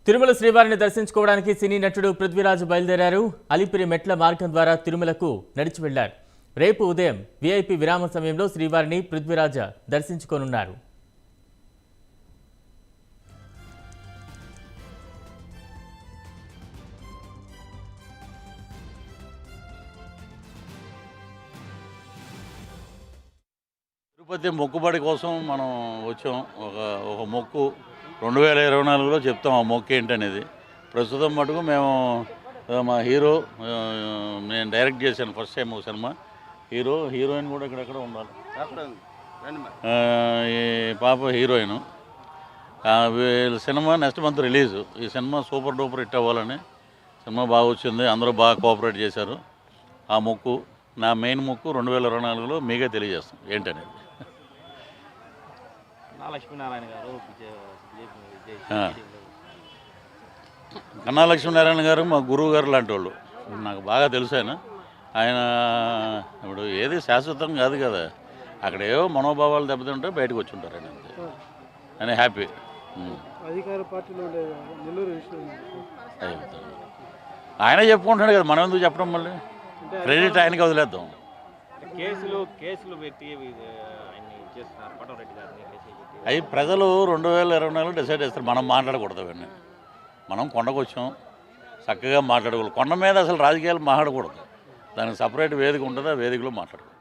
తిరుమల శ్రీవారిని దర్శించుకోవడానికి సినీ నటుడు పృథ్వీరాజ్ బయలుదేరారు. అలిపిరి మెట్ల మార్గం ద్వారా తిరుమలకు నడిచి వెళ్లారు. రేపు ఉదయం వీఐపీ విరామ సమయంలో శ్రీవారిని పృథ్వీరాజ్ దర్శించుకోనున్నారు. తిరుపతి మొక్కుబడి కోసం మనం వచ్చాం. ఒక మొక్కు 2024లో చెప్తాం ఆ మొక్కు ఏంటనేది. ప్రస్తుతం మటుకు మేము మా హీరో, నేను డైరెక్ట్ చేశాను ఫస్ట్ టైం ఒక సినిమా. హీరోయిన్ కూడా ఇక్కడెక్కడ ఉండాలి. ఈ పాప హీరోయిన్. వీళ్ళ సినిమా నెక్స్ట్ మంత్ రిలీజు. ఈ సినిమా సూపర్ డూపర్ హిట్ అవ్వాలని. సినిమా బాగా వచ్చింది, అందరూ బాగా కోఆపరేట్ చేశారు. ఆ మొక్కు నా మెయిన్ మొక్కు 2024లో మీకే తెలియజేస్తాం ఏంటనేది. కన్నా లక్ష్మీనారాయణ గారు మా గురువు గారు లాంటి వాళ్ళు. నాకు బాగా తెలుసు ఆయన ఇప్పుడు ఏది శాశ్వతం కాదు కదా. అక్కడ ఏవో మనోభావాలు దెబ్బతింటే బయటకు వచ్చి ఉంటారు ఆయన, అంతే. అని హ్యాపీ. ఆయన చెప్పుకుంటున్నాడు కదా, మనం ఎందుకు చెప్పడం, మళ్ళీ క్రెడిట్ ఆయనకి వదిలేద్దాం. కేసులు పెట్టి అవి ప్రజలు 2024 డిసైడ్ చేస్తారు. మనం మాట్లాడకూడదు అవన్నీ. మనం కొండకు వచ్చాం, చక్కగా మాట్లాడకూడదు. కొండ మీద అసలు రాజకీయాలు మాట్లాడకూడదు. దానికి సపరేట్ వేదిక ఉంటుంది, ఆ వేదికలో మాట్లాడకూడదు.